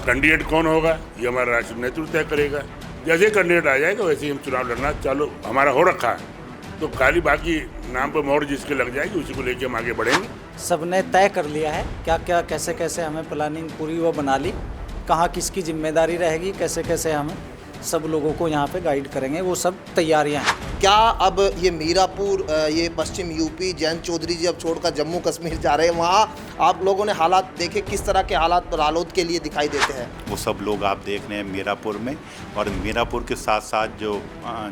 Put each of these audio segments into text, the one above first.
Candidate कौन होगा ये हमारा राष्ट्रीय नेतृत्व तय करेगा। जैसे कैंडिडेट आ जाएगा वैसे ही हम चुनाव लड़ना चालू हमारा हो रखा है। तो खाली बाकी नाम पर मोहर जिसके लग जाएगी उसी को लेके हम आगे बढ़ेंगे। सबने तय कर लिया है क्या क्या कैसे कैसे हमें प्लानिंग पूरी वो बना ली, कहाँ किसकी जिम्मेदारी रहेगी, कैसे कैसे हम सब लोगों को यहाँ पे गाइड करेंगे, वो सब तैयारियाँ हैं। क्या अब ये मीरापुर, ये पश्चिम यूपी, जयंत चौधरी जी अब छोड़कर जम्मू कश्मीर जा रहे हैं, वहाँ आप लोगों ने हालात देखे, किस तरह के हालात रालोद के लिए दिखाई देते हैं? वो सब लोग आप देख रहे हैं मीरापुर में, और मीरापुर के साथ साथ जो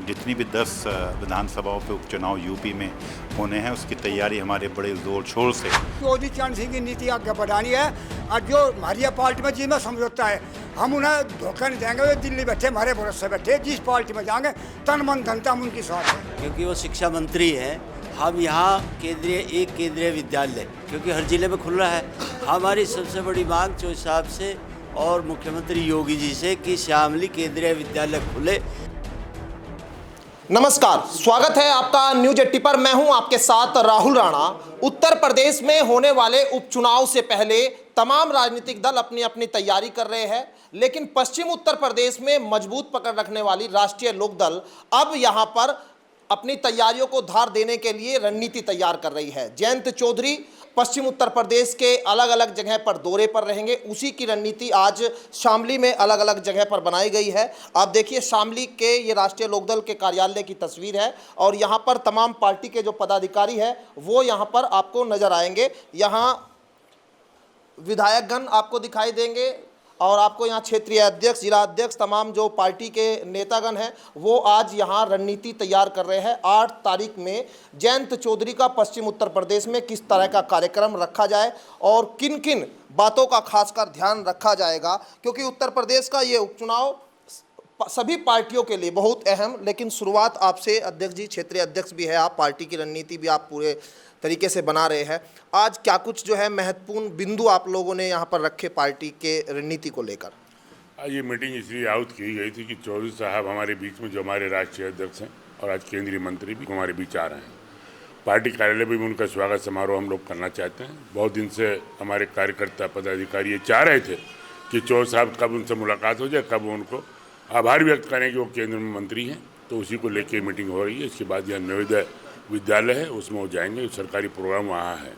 जितनी भी 10 विधानसभाओं पे उपचुनाव यूपी में होने हैं उसकी तैयारी हमारे बड़े जोर शोर से। चौधरी चरण सिंह की नीति आगे बढ़ानी है, और जो हमारी पार्टी में जिसमें समझौता है हम उन्हें धोखा नहीं देंगे। वे दिल्ली बैठे हमारे भरोसे बैठे, जिस पार्टी में जाएंगे तन मन धन हम उनकी साथ है। क्योंकि वो शिक्षा मंत्री है, हम यहाँ केंद्रीय विद्यालय क्योंकि हर जिले में खुल रहा है, हमारी सबसे बड़ी मांग चौधरी साहब से और मुख्यमंत्री योगी जी से कि शामली केंद्रीय विद्यालय खुले। नमस्कार, स्वागत है आपका न्यूज 80 पर। मैं हूं आपके साथ राहुल राणा। उत्तर प्रदेश में होने वाले उपचुनाव से पहले तमाम राजनीतिक दल अपनी अपनी तैयारी कर रहे हैं, लेकिन पश्चिम उत्तर प्रदेश में मजबूत पकड़ रखने वाली राष्ट्रीय लोकदल अब यहां पर अपनी तैयारियों को धार देने के लिए रणनीति तैयार कर रही है। जयंत चौधरी पश्चिम उत्तर प्रदेश के अलग अलग जगह पर दौरे पर रहेंगे, उसी की रणनीति आज शामली में अलग अलग जगह पर बनाई गई है। आप देखिए, शामली के ये राष्ट्रीय लोकदल के कार्यालय की तस्वीर है, और यहाँ पर तमाम पार्टी के जो पदाधिकारी हैं वो यहाँ पर आपको नजर आएंगे। यहाँ विधायकगण आपको दिखाई देंगे, और आपको यहाँ क्षेत्रीय अध्यक्ष, जिला अध्यक्ष, तमाम जो पार्टी के नेतागण हैं वो आज यहाँ रणनीति तैयार कर रहे हैं। 8 तारीख में जयंत चौधरी का पश्चिम उत्तर प्रदेश में किस तरह का कार्यक्रम रखा जाए और किन किन बातों का खासकर ध्यान रखा जाएगा, क्योंकि उत्तर प्रदेश का ये उपचुनाव सभी पार्टियों के लिए बहुत अहम। लेकिन शुरुआत आपसे अध्यक्ष जी, क्षेत्रीय अध्यक्ष भी है आप, पार्टी की रणनीति भी आप पूरे तरीके से बना रहे हैं। आज क्या कुछ जो है महत्वपूर्ण बिंदु आप लोगों ने यहाँ पर रखे पार्टी के रणनीति को लेकर? आज ये मीटिंग इसलिए आउट की गई थी कि चौधरी साहब हमारे बीच में, जो हमारे राष्ट्रीय अध्यक्ष हैं और आज केंद्रीय मंत्री भी हमारे बीच आ रहे हैं। पार्टी कार्यालय में भी उनका स्वागत समारोह हम लोग करना चाहते हैं। बहुत दिन से हमारे कार्यकर्ता पदाधिकारी ये चाह रहे थे कि चौधरी साहब कब उनसे मुलाकात हो जाए, कब उनको आभार व्यक्त करें कि वो केंद्र में मंत्री हैं। तो उसी को लेकर मीटिंग हो रही है। इसके बाद यहाँ नवोदय विद्यालय है, उसमें वो जाएंगे, सरकारी प्रोग्राम वहाँ है।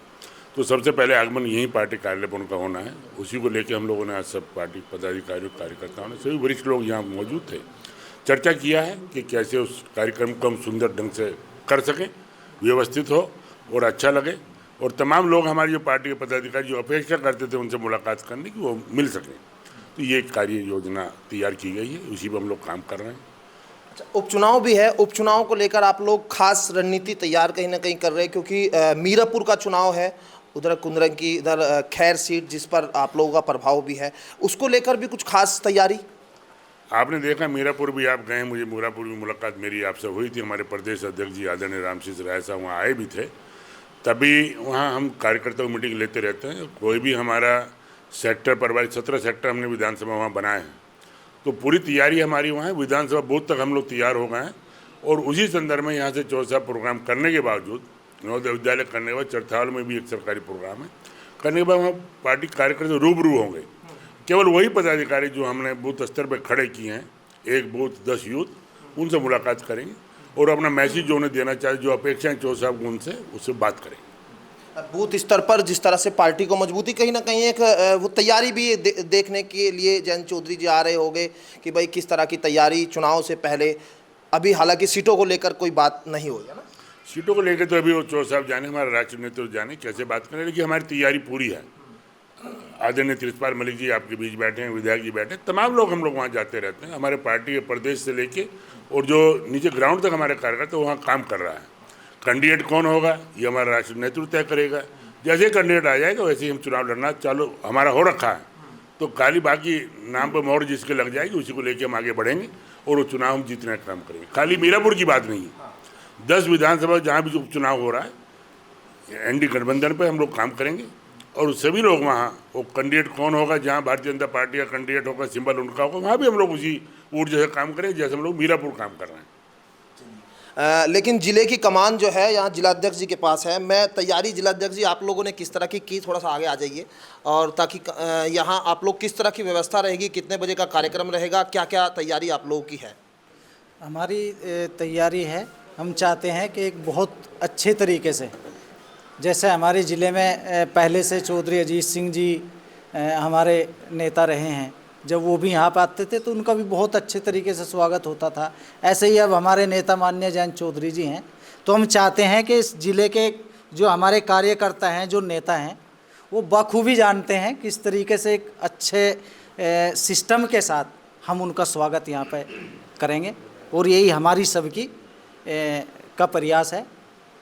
तो सबसे पहले आगमन यहीं पार्टी कार्यालय पर उनका होना है। उसी को लेकर हम लोगों ने आज सब पार्टी पदाधिकारियों, कार्यकर्ताओं ने, सभी वरिष्ठ लोग यहाँ मौजूद थे, चर्चा किया है कि कैसे उस कार्यक्रम को हम सुंदर ढंग से कर सकें, व्यवस्थित हो और अच्छा लगे, और तमाम लोग हमारी जो पार्टी के पदाधिकारी जो अपेक्षा करते थे उनसे मुलाकात करने की, वो मिल सकें। तो ये एक कार्य योजना तैयार की गई है, उसी पर हम लोग काम कर रहे हैं। उपचुनाव भी है, उपचुनाव को लेकर आप लोग खास रणनीति तैयार कहीं ना कहीं कर रहे हैं, क्योंकि मीरापुर का चुनाव है, उधर कुंदरन की, इधर खैर सीट जिस पर आप लोगों का प्रभाव भी है, उसको लेकर भी कुछ खास तैयारी? आपने देखा मीरापुर भी आप गए, मुझे मीरापुर में मुलाकात मेरी आपसे हुई थी। हमारे प्रदेश अध्यक्ष जी आदरणीय रामसिंह राय साहब वहाँ आए भी थे। तभी वहाँ हम कार्यकर्ताओं की मीटिंग लेते रहते हैं। कोई भी हमारा सेक्टर पर 17 सेक्टर हमने विधानसभा वहाँ बनाए हैं, तो पूरी तैयारी हमारी वहाँ है। विधानसभा बूथ तक हम लोग तैयार हो गए हैं, और उसी संदर्भ में यहाँ से चौधरी साहब प्रोग्राम करने के बावजूद, नवोदय विद्यालय करने के बाद चरथावल में भी एक सरकारी प्रोग्राम है, करने के बाद वहाँ पार्टी कार्यकर्ता रूबरू होंगे। केवल वही पदाधिकारी जो हमने बूथ स्तर पर खड़े किए हैं, एक बूथ 10 यूथ, उनसे मुलाकात करेंगे और अपना मैसेज जो उन्हें देना चाहे, जो अपेक्षाएं चौधरी साहब उनसे, उससे बात करेंगे। बूथ स्तर पर जिस तरह से पार्टी को मजबूती, कहीं ना कहीं एक वो तैयारी भी देखने के लिए जयंत चौधरी जी आ रहे होंगे कि भाई किस तरह की तैयारी चुनाव से पहले। अभी हालांकि सीटों को लेकर कोई बात नहीं हुई है ना, सीटों को लेकर तो अभी वो चौधरी साहब जाने, हमारा राष्ट्रीय नेतृत्व जाने कैसे बात करें, लेकिन हमारी तैयारी पूरी है। आदरणीय तिरसपाल मलिक जी आपके बीच बैठे हैं, विधायक जी बैठे हैं, तमाम लोग हम लोग वहाँ जाते रहते हैं। हमारे पार्टी के प्रदेश से लेके और जो नीचे ग्राउंड तक हमारे कार्यकर्ता वहाँ काम कर रहा है। कैंडिडेट कौन होगा ये हमारा राष्ट्रीय नेतृत्व तय करेगा। जैसे कैंडिडेट आ जाएगा वैसे ही हम चुनाव लड़ना चालू हमारा हो रखा है। तो खाली बाकी नाम पर मोहर जिसके लग जाएगी उसी को लेके हम आगे बढ़ेंगे, और वो चुनाव हम जीतने का काम करेंगे। खाली मीरापुर की बात नहीं है, 10 विधानसभा जहाँ भी उपचुनाव हो रहा है, एनडी गठबंधन पर हम लोग काम करेंगे, और सभी लोग वहाँ, वो कैंडिडेट कौन होगा, जहाँ भारतीय जनता पार्टी का कैंडिडेट होगा, सिंबल उनका होगा, वहाँ भी हम लोग उसी ऊर्जा से काम करेंगे जैसे हम लोग मीरापुर काम कर रहे हैं। लेकिन जिले की कमान जो है यहाँ जिलाध्यक्ष जी के पास है। मैं तैयारी जिलाध्यक्ष जी आप लोगों ने किस तरह की थोड़ा सा आगे आ जाइए, और ताकि यहाँ आप लोग किस तरह की व्यवस्था रहेगी, कितने बजे का कार्यक्रम रहेगा, क्या क्या तैयारी आप लोगों की है? हमारी तैयारी है, हम चाहते हैं कि एक बहुत अच्छे तरीके से, जैसे हमारे ज़िले में पहले से चौधरी अजीत सिंह जी हमारे नेता रहे हैं, जब वो भी यहाँ पर आते थे तो उनका भी बहुत अच्छे तरीके से स्वागत होता था। ऐसे ही अब हमारे नेता माननीय जयंत चौधरी जी हैं, तो हम चाहते हैं कि इस ज़िले के जो हमारे कार्यकर्ता हैं, जो नेता हैं, वो बखूबी जानते हैं किस तरीके से एक अच्छे सिस्टम के साथ हम उनका स्वागत यहाँ पे करेंगे। और यही हमारी सबकी का प्रयास है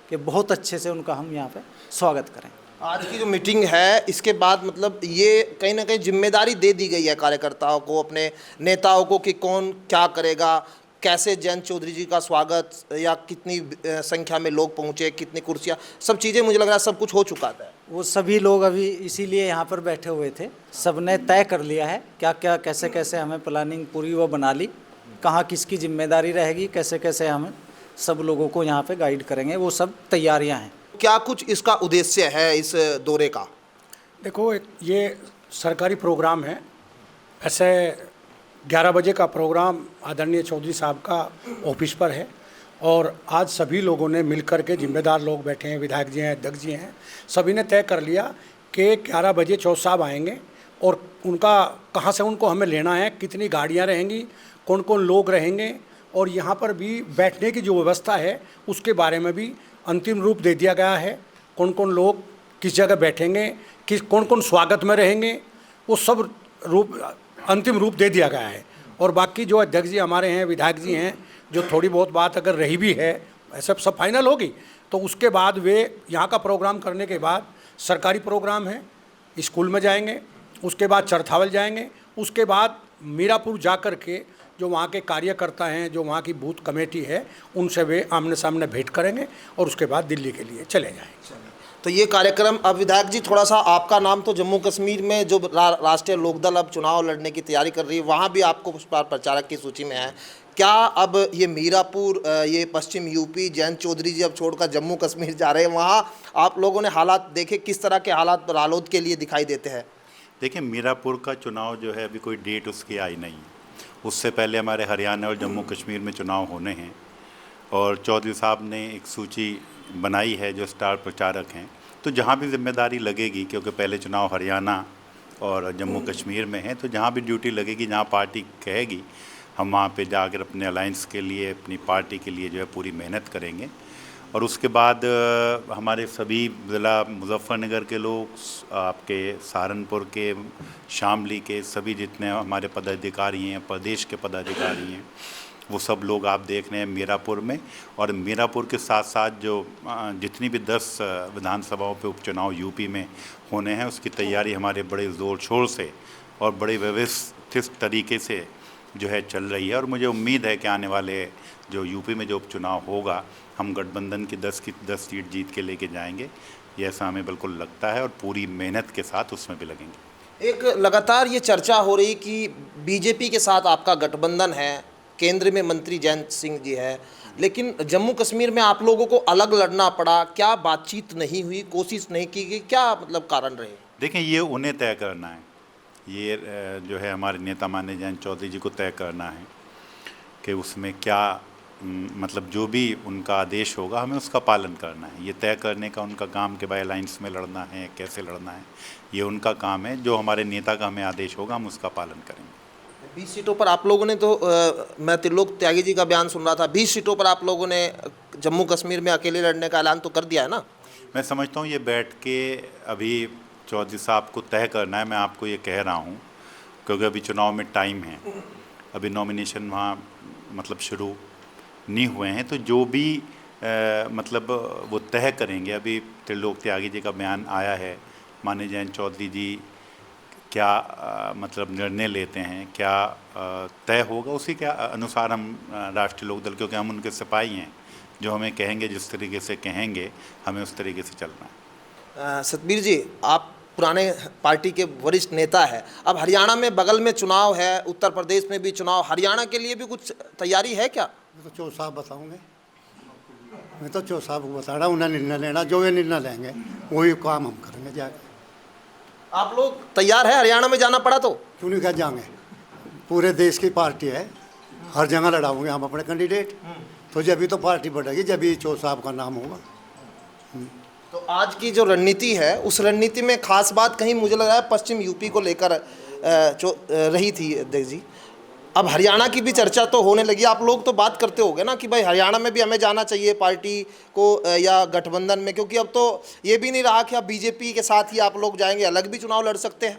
कि बहुत अच्छे से उनका हम यहाँ पे स्वागत करें। आज की जो मीटिंग है इसके बाद मतलब ये कहीं ना कहीं जिम्मेदारी दे दी गई है कार्यकर्ताओं को, अपने नेताओं को, कि कौन क्या करेगा, कैसे जयंत चौधरी जी का स्वागत, या कितनी संख्या में लोग पहुँचे, कितनी कुर्सियाँ, सब चीज़ें मुझे लग रहा है सब कुछ हो चुका था। वो सभी लोग अभी इसीलिए यहाँ पर बैठे हुए थे, सबने तय कर लिया है क्या क्या कैसे कैसे हमें प्लानिंग पूरी वो बना ली, कहाँ किसकी जिम्मेदारी रहेगी, कैसे कैसे हम सब लोगों को यहाँ पे गाइड करेंगे, वो सब तैयारियाँ हैं। क्या कुछ इसका उद्देश्य है इस दौरे का? देखो, ये सरकारी प्रोग्राम है। ऐसे 11 बजे का प्रोग्राम आदरणीय चौधरी साहब का ऑफिस पर है, और आज सभी लोगों ने मिलकर के, जिम्मेदार लोग बैठे हैं, विधायक जी हैं, अध्यक्ष जी हैं, सभी ने तय कर लिया कि 11 बजे चौधरी साहब आएंगे, और उनका कहाँ से उनको हमें लेना है, कितनी गाड़ियाँ रहेंगी, कौन कौन लोग रहेंगे, और यहाँ पर भी बैठने की जो व्यवस्था है उसके बारे में भी अंतिम रूप दे दिया गया है। कौन कौन लोग किस जगह बैठेंगे, कौन कौन स्वागत में रहेंगे, वो सब अंतिम रूप दे दिया गया है। और बाकी जो अध्यक्ष जी हमारे हैं, विधायक जी हैं, जो थोड़ी बहुत बात अगर रही भी है, ऐसा सब फाइनल होगी, तो उसके बाद वे यहाँ का प्रोग्राम करने के बाद सरकारी प्रोग्राम है, स्कूल में जाएंगे, उसके बाद चरथावल जाएंगे, उसके बाद मीरापुर जा कर के जो वहाँ के कार्यकर्ता हैं, जो वहाँ की बूथ कमेटी है, उनसे वे आमने सामने भेंट करेंगे, और उसके बाद दिल्ली के लिए चले जाएंगे। तो ये कार्यक्रम, अब विधायक जी थोड़ा सा, आपका नाम तो जम्मू कश्मीर में जो राष्ट्रीय लोकदल अब चुनाव लड़ने की तैयारी कर रही है, वहाँ भी आपको प्रचारक की सूची में है। क्या अब ये मीरापुर, ये पश्चिम यूपी, जयंत चौधरी जी अब छोड़कर जम्मू कश्मीर जा रहे हैं, वहाँ आप लोगों ने हालात देखे, किस तरह के हालात रालोद के लिए दिखाई देते हैं? देखिए, मीरापुर का चुनाव जो है अभी कोई डेट उसकी आई नहीं है। उससे पहले हमारे हरियाणा और जम्मू कश्मीर में चुनाव होने हैं, और चौधरी साहब ने एक सूची बनाई है जो स्टार प्रचारक हैं। तो जहाँ भी जिम्मेदारी लगेगी, क्योंकि पहले चुनाव हरियाणा और जम्मू कश्मीर में है, तो जहाँ भी ड्यूटी लगेगी, जहाँ पार्टी कहेगी, हम वहाँ पे जाकर अपने अलायंस के लिए, अपनी पार्टी के लिए जो है पूरी मेहनत करेंगे। और उसके बाद हमारे सभी ज़िला मुजफ्फरनगर के लोग, आपके सहारनपुर के, शामली के सभी जितने हमारे पदाधिकारी हैं, प्रदेश के पदाधिकारी हैं, वो सब लोग आप देख रहे हैं मीरापुर में। और मीरापुर के साथ साथ जो जितनी भी 10 विधानसभाओं पे उपचुनाव यूपी में होने हैं, उसकी तैयारी हमारे बड़े ज़ोर शोर से और बड़े व्यवस्थित तरीके से जो है चल रही है। और मुझे उम्मीद है कि आने वाले जो यूपी में जो उपचुनाव होगा, हम गठबंधन की 10 सीट जीत के लेके जाएंगे, ये ऐसा हमें बिल्कुल लगता है, और पूरी मेहनत के साथ उसमें भी लगेंगे। एक लगातार ये चर्चा हो रही कि बीजेपी के साथ आपका गठबंधन है, केंद्र में मंत्री जयंत सिंह जी है, लेकिन जम्मू कश्मीर में आप लोगों को अलग लड़ना पड़ा, क्या बातचीत नहीं हुई, कोशिश नहीं की गई, क्या मतलब कारण रहे? देखें, ये उन्हें तय करना है, ये जो है हमारे नेता माननीय जयंत चौधरी जी को तय करना है कि उसमें क्या मतलब जो भी उनका आदेश होगा हमें उसका पालन करना है। ये तय करने का उनका काम कि भाई अलायंस में लड़ना है, कैसे लड़ना है, ये उनका काम है। जो हमारे नेता का हमें आदेश होगा हम उसका पालन करेंगे। 20 सीटों पर आप लोगों ने तो मैं त्रिलोक त्यागी जी का बयान सुन रहा था, 20 सीटों पर आप लोगों ने जम्मू कश्मीर में अकेले लड़ने का ऐलान तो कर दिया है ना? मैं समझता हूँ ये बैठ के अभी चौधरी साहब को तय करना है। मैं आपको ये कह रहा हूँ क्योंकि अभी चुनाव में टाइम है, अभी नॉमिनेशन वहाँ मतलब शुरू नहीं हुए हैं, तो जो भी मतलब वो तय करेंगे। अभी त्रिलोक त्यागी जी का बयान आया है, माननीय जयंत चौधरी जी क्या मतलब निर्णय लेते हैं, क्या तय होगा, उसी के अनुसार हम राष्ट्रीय लोकदल, क्योंकि हम उनके सिपाही हैं, जो हमें कहेंगे जिस तरीके से कहेंगे हमें उस तरीके से चलना है। सतबीर जी, आप पुराने पार्टी के वरिष्ठ नेता है, अब हरियाणा में बगल में चुनाव है, उत्तर प्रदेश में भी चुनाव, हरियाणा के लिए भी कुछ तैयारी है क्या? तो चौधरी साहब बताओगे। मैं तो चो साहब को बता रहा हूँ, उन्हें निर्णय लेना, जो वे निर्णय लेंगे वही काम हम करेंगे जाके। आप लोग तैयार है हरियाणा में जाना पड़ा तो? क्यों नहीं, क्या जाएंगे, पूरे देश की पार्टी है, हर जगह लड़ाओगे हम अपने कैंडिडेट, तो जब भी तो पार्टी बढ़ेगी, जब भी चो साहब का नाम होगा। तो आज की जो रणनीति है उस रणनीति में खास बात कहीं मुझे लग रहा है पश्चिम यूपी को लेकर रही थी अध्यक्ष जी। अब हरियाणा की भी चर्चा तो होने लगी, आप लोग तो बात करते होंगे ना कि भाई हरियाणा में भी हमें जाना चाहिए पार्टी को या गठबंधन में, क्योंकि अब तो ये भी नहीं रहा कि आप बीजेपी के साथ ही आप लोग जाएंगे, अलग भी चुनाव लड़ सकते हैं।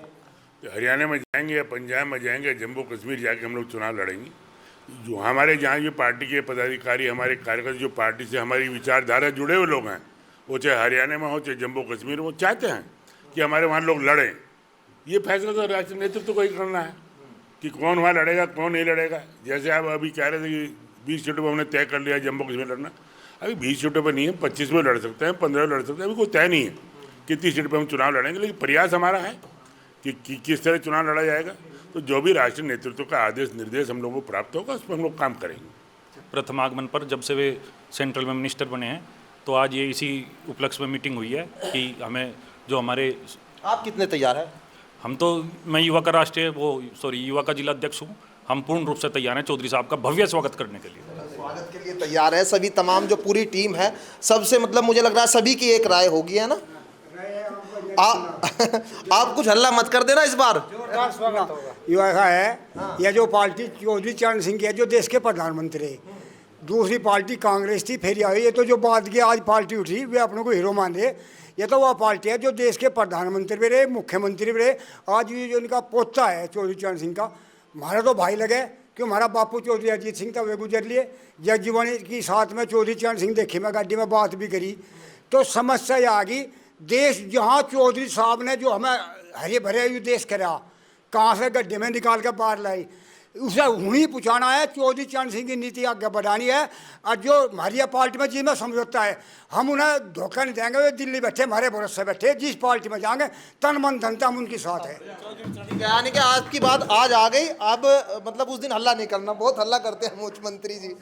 हरियाणा में जाएंगे या पंजाब में जाएंगे, जम्मू कश्मीर जाके हम लोग चुनाव लड़ेंगे। जो हमारे जहाँ जो पार्टी के पदाधिकारी, हमारे कार्यकर्ता जो पार्टी से हमारी विचारधारा जुड़े हुए लोग हैं, वो चाहे हरियाणा में हो चाहे जम्मू कश्मीर, वो चाहते हैं कि हमारे वहाँ लोग लड़ें। ये फैसला तो राष्ट्रीय नेतृत्व को ही करना है कि कौन वहाँ लड़ेगा कौन नहीं लड़ेगा। जैसे आप अभी कह रहे थे कि 20 सीटों पर हमने तय कर लिया जम्मू कश्मीर लड़ना, अभी 20 सीटों पर नहीं है, 25 में लड़ सकते हैं, 15 में लड़ सकते हैं, अभी कोई तय नहीं है कितनी सीट पर हम चुनाव लड़ेंगे। लेकिन प्रयास हमारा है कि किस तरह चुनाव लड़ा जाएगा। तो जो भी राष्ट्रीय नेतृत्व का आदेश निर्देश हम लोगों को प्राप्त होगा उस पर हम लोग काम करेंगे। प्रथम आगमन पर जब से वे सेंट्रल में मिनिस्टर बने हैं, तो आज ये इसी उपलक्ष्य में मीटिंग हुई है कि हमें जो हमारे, आप कितने तैयार हैं? हम तो, मैं युवा का युवा का जिला अध्यक्ष हूँ, हम पूर्ण रूप से तैयार हैं चौधरी साहब का भव्य स्वागत करने के लिए। स्वागत के लिए तैयार है सभी, तमाम जो पूरी टीम है सबसे, मतलब मुझे लग रहा है सभी की एक राय होगी, है ना? आप कुछ हल्ला मत कर देना इस बार। युवा ऐसा है, यह जो पार्टी चौधरी चरण सिंह की है, जो देश के प्रधानमंत्री, दूसरी पार्टी कांग्रेस थी, फिर आई, ये तो जो बाद की आज पार्टी उठी वे अपने को हीरो मान रहे। ये तो वह पार्टी है जो देश के प्रधानमंत्री भी रहे, मुख्यमंत्री भी रहे। आज ये जो इनका पोता है चौधरी चरण सिंह का, हमारा तो भाई लगे, क्यों हमारा बापू चौधरी अजीत सिंह था, वे गुजर लिए। जगजीवन की साथ में चौधरी चरण सिंह देखी, मैं गाड़ी में बात भी करी, तो समस्या ये आ गई, देश जहाँ चौधरी साहब ने जो हमें हरे भरे देश करा, कहाँ से गड्ढे में निकाल कर बाहर लाई, उसे वहीं पहुँचाना है। चौधरी चरण सिंह की नीति आगे बढ़ानी है। और जो हमारी पार्टी में जिसमें समझौता है, हम उन्हें धोखा नहीं देंगे। वे दिल्ली बैठे, हमारे भरोसे बैठे, जिस पार्टी में जाएंगे तन मन धन हम उनके साथ है। यानी कि आपकी बात आज आ गई, अब मतलब उस दिन हल्ला नहीं करना, बहुत हल्ला करते हैं मुख्यमंत्री जी।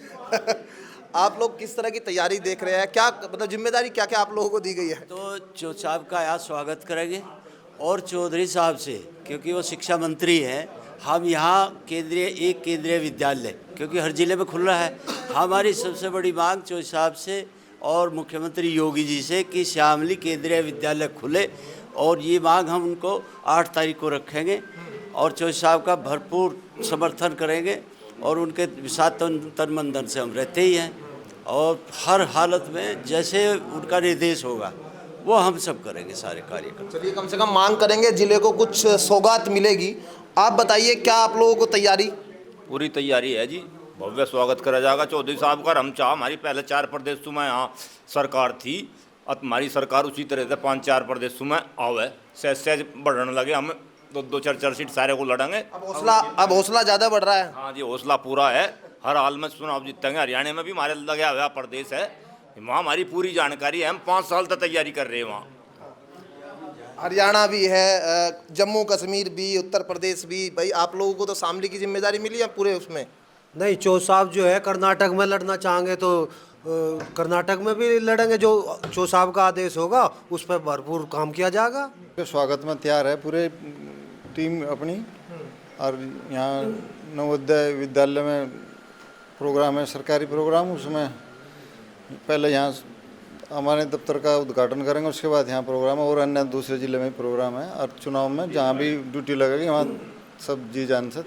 आप लोग किस तरह की तैयारी देख रहे हैं, क्या मतलब जिम्मेदारी क्या क्या आप लोगों को दी गई है? तो चौधरी साहब का यहाँ स्वागत करेंगे, और चौधरी साहब से, क्योंकि वो शिक्षा मंत्री हैं, हम यहाँ केंद्रीय विद्यालय, क्योंकि हर जिले में खुल रहा है, हमारी सबसे बड़ी मांग चौधरी साहब से और मुख्यमंत्री योगी जी से कि श्यामली केंद्रीय विद्यालय खुले, और ये मांग हम उनको 8 तारीख को रखेंगे और चौधरी साहब का भरपूर समर्थन करेंगे। और उनके साथ तन मन धन से हम रहते ही हैं, और हर हालत में जैसे उनका निर्देश होगा वो हम सब करेंगे, सारे कार्यक्रम। चलिए, कम से कम मांग करेंगे, जिले को कुछ सौगात मिलेगी। आप बताइए, क्या आप लोगों को तैयारी? पूरी तैयारी है जी, भव्य स्वागत करा जाएगा चौधरी साहब का। हम चाह हमारी पहले 4 प्रदेशों में यहाँ सरकार थी, अब हमारी सरकार उसी तरह से 5-4 प्रदेशों में आवे, सहज बढ़ने लगे, हम 2-4 सीट सारे को लड़ेंगे। अब हौसला ज़्यादा बढ़ रहा है। हाँ जी, हौसला पूरा है, हर हाल में चुनाव जीतेंगे। हरियाणा में भी हमारे लगा हुआ प्रदेश है, वहाँ हमारी पूरी जानकारी है, हम 5 साल तक तैयारी कर रहे हैं। वहाँ हरियाणा भी है, जम्मू कश्मीर भी, उत्तर प्रदेश भी। भाई आप लोगों को तो शामली की जिम्मेदारी मिली है पूरे उसमें? नहीं, चो साहब जो है कर्नाटक में लड़ना चाहेंगे तो कर्नाटक में भी लड़ेंगे, जो चो साहब का आदेश होगा उस पर भरपूर काम किया जाएगा। स्वागत में तैयार है पूरे टीम अपनी, और यहाँ नवोदय विद्यालय में प्रोग्राम है, सरकारी प्रोग्राम, उसमें पहले यहाँ हमारे दफ्तर का उद्घाटन करेंगे, उसके बाद यहाँ प्रोग्राम है, और अन्य दूसरे ज़िले में प्रोग्राम है। और चुनाव में जहाँ भी ड्यूटी लगेगी वहाँ सब जी जान से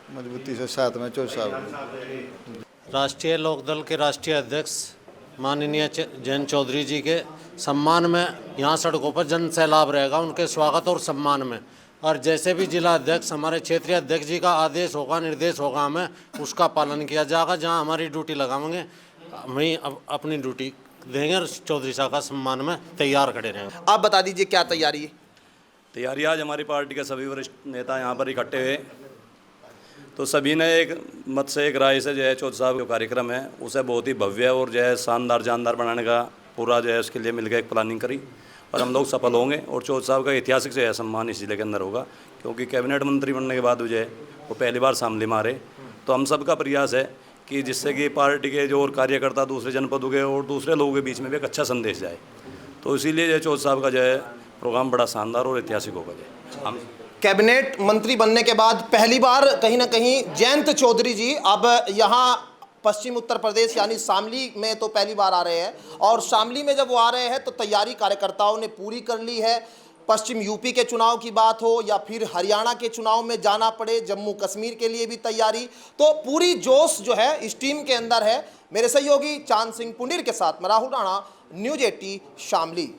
मजबूती से साथ में चौधरी साहब। राष्ट्रीय लोकदल के राष्ट्रीय अध्यक्ष माननीय जयंत चौधरी जी के सम्मान में यहाँ सड़कों पर जन सैलाब रहेगा, उनके स्वागत और सम्मान में। और जैसे भी जिला अध्यक्ष, हमारे क्षेत्रीय अध्यक्ष जी का आदेश होगा, निर्देश होगा, हमें उसका पालन किया जाएगा। जहाँ हमारी ड्यूटी लगाएंगे वहीं अपनी ड्यूटी देंगे, और चौधरी साहब का सम्मान में तैयार खड़े रहेंगे। आप बता दीजिए क्या तैयारी है? तैयारी आज हमारी पार्टी के सभी वरिष्ठ नेता यहाँ पर इकट्ठे हुए, तो सभी ने एक मत से, एक राय से जो है चौधरी साहब का कार्यक्रम है उसे बहुत ही भव्य और जो है शानदार जानदार बनाने का पूरा जो है उसके लिए मिलकर एक प्लानिंग करी, और हम लोग सफल होंगे। और चौधरी साहब का ऐतिहासिक जो है सम्मान इस जिले के अंदर होगा, क्योंकि कैबिनेट मंत्री बनने के बाद जो है वो पहली बार शामली में आ रहे। तो हम सबका प्रयास है कि जिससे कि पार्टी के जो और कार्यकर्ता दूसरे जनपदों के और दूसरे लोगों के बीच में भी एक अच्छा संदेश जाए। तो इसीलिए जो चौधरी साहब का जो है प्रोग्राम बड़ा शानदार और ऐतिहासिक होगा। हम कैबिनेट मंत्री बनने के बाद पहली बार कहीं ना कहीं जयंत चौधरी जी अब यहाँ पश्चिम उत्तर प्रदेश यानी शामली में तो पहली बार आ रहे हैं, और शामली में जब वो आ रहे हैं तो तैयारी कार्यकर्ताओं ने पूरी कर ली है। पश्चिम यूपी के चुनाव की बात हो या फिर हरियाणा के चुनाव में जाना पड़े, जम्मू कश्मीर के लिए भी तैयारी, तो पूरी जोश जो है इस टीम के अंदर है। मेरे सहयोगी चांद सिंह पुंडीर के साथ मैं राहुल राणा, न्यूज़ 80 शामली।